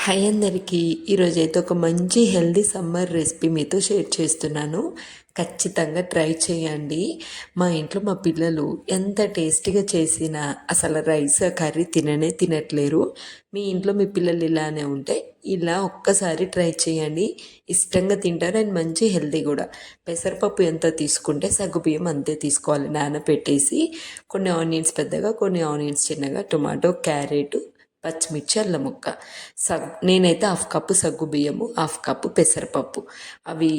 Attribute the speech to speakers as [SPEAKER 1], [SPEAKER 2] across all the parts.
[SPEAKER 1] Hi అందరికీ ఈరోజైతే ఒక మంచి హెల్దీ సమ్మర్ రెసిపీ మీతో షేర్ చేస్తున్నాను. ఖచ్చితంగా ట్రై చేయండి. మా ఇంట్లో మా పిల్లలు ఎంత టేస్టీగా చేసినా అసలు రైస్ కర్రీ తినట్లేరు. మీ ఇంట్లో మీ పిల్లలు ఇలానే ఉంటే ఇలా ఒక్కసారి ట్రై చేయండి. ఇష్టంగా తింటారు అండ్ మంచి హెల్దీ కూడా. పెసరపప్పు ఎంత తీసుకుంటే సగ్గుబియ్యం అంతే తీసుకోవాలి. నానబెట్టేసి కొన్ని ఆనియన్స్ పెద్దగా, కొన్ని ఆనియన్స్ చిన్నగా, టొమాటో, క్యారెట్, పచ్చిమిర్చి, అల్లం ముక్క, నేనైతే హాఫ్ కప్పు సగ్గు బియ్యము, హాఫ్ కప్పు పెసరపప్పు, అవి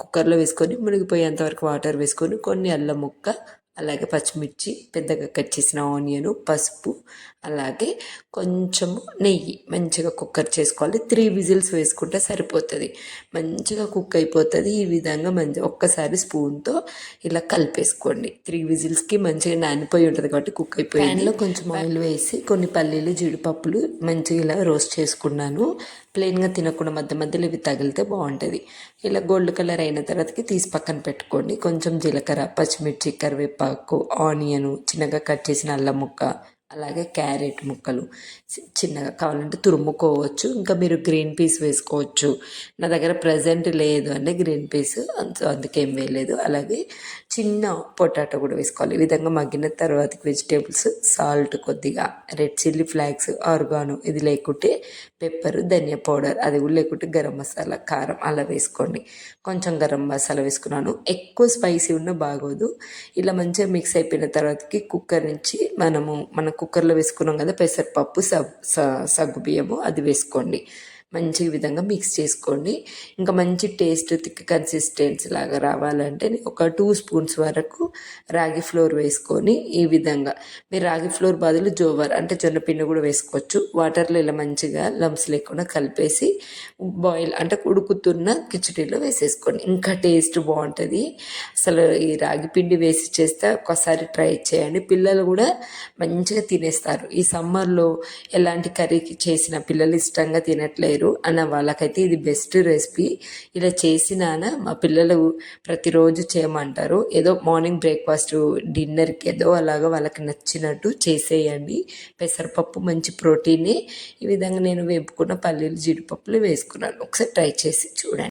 [SPEAKER 1] కుక్కర్లో వేసుకొని మునిగిపోయేంతవరకు వాటర్ వేసుకొని కొన్ని అల్లం ముక్క, అలాగే పచ్చిమిర్చి, పెద్దగా కట్ చేసిన ఆనియను, పసుపు, అలాగే కొంచెము నెయ్యి మంచిగా కుక్కర్ చేసుకోవాలి. 3 విజిల్స్ వేసుకుంటే సరిపోతుంది. మంచిగా కుక్ అయిపోతుంది. ఈ విధంగా ఒక్కసారి స్పూన్తో ఇలా కలిపేసుకోండి. 3 విజిల్స్కి మంచిగా నానిపోయి ఉంటుంది కాబట్టి కుక్ అయిపోయి. ప్యాన్లో కొంచెం ఆయిల్ వేసి కొన్ని పల్లీలు, జీడిపప్పులు మంచిగా ఇలా రోస్ట్ చేసుకున్నాను. ప్లెయిన్గా తినకుండా మధ్య మధ్యలో ఇవి తగిలితే బాగుంటుంది. ఇలా గోల్డ్ కలర్ అయిన తర్వాతకి తీసి పక్కన పెట్టుకోండి. కొంచెం జీలకర్ర, పచ్చిమిర్చి, కరివేపాకు, ఆనియను, చిన్నగా కట్ చేసిన అల్లం ముక్క, అలాగే క్యారెట్ ముక్కలు చిన్నగా కావాలంటే తురుముకోవచ్చు. ఇంకా మీరు గ్రీన్ పీస్ వేసుకోవచ్చు. నా దగ్గర ప్రజెంట్ లేదు అంటే గ్రీన్ పీస్, అందుకేం వేయలేదు. అలాగే చిన్న పొటాటో కూడా వేసుకోవాలి. ఈ విధంగా మగ్గిన తర్వాత వెజిటేబుల్స్, సాల్ట్ కొద్దిగా, రెడ్ చిల్లీ ఫ్లాక్స్, ఆర్గాను, ఇది లేకుంటే పెప్పర్, ధనియా పౌడర్, అది కూడా లేకుంటే గరం మసాలా, కారం అలా వేసుకోండి. కొంచెం గరం మసాలా వేసుకున్నాను. ఎక్కువ స్పైసీ ఉన్న బాగోదు. ఇలా మంచిగా మిక్స్ అయిపోయిన తర్వాతకి కుక్కర్ నుంచి మన కుక్కర్లో వేసుకున్నాం కదా పెసరపప్పు, సగ్గుబియ్యము, అది వేసుకోండి. మంచి విధంగా మిక్స్ చేసుకోండి. ఇంకా మంచి టేస్ట్, థిక్ కన్సిస్టెన్సీ లాగా రావాలంటే ఒక 2 స్పూన్స్ వరకు రాగి ఫ్లోర్ వేసుకొని, ఈ విధంగా మీరు రాగి ఫ్లోర్ బదులు జోవర్ అంటే జొన్నపిండి కూడా వేసుకోవచ్చు. వాటర్లో ఇలా మంచిగా లంప్స్ లేకుండా కలిపేసి బాయిల్ అంటే ఉడుకుతున్న కిచడీలో వేసేసుకోండి. ఇంకా టేస్ట్ బాగుంటుంది. అసలు ఈ రాగి పిండి వేసి చేస్తే ఒకసారి ట్రై చేయండి. పిల్లలు కూడా మంచిగా తినేస్తారు. ఈ సమ్మర్లో ఎలాంటి కర్రీకి చేసిన పిల్లలు ఇష్టంగా తినట్లేరు అన్న వాళ్ళకైతే ఇది బెస్ట్ రెసిపీ. ఇలా చేసినాన మా పిల్లలు ప్రతిరోజు చేయమంటారు. ఏదో మార్నింగ్ బ్రేక్ఫాస్ట్, డిన్నర్కి ఏదో అలాగా వాళ్ళకి నచ్చినట్టు చేసేయండి. పెసరపప్పు మంచి ప్రోటీనే. ఈ విధంగా నేను వేపుకున్న పల్లీలు, జీడిపప్పులు వేసుకున్నాను. ఒకసారి ట్రై చేసి చూడండి.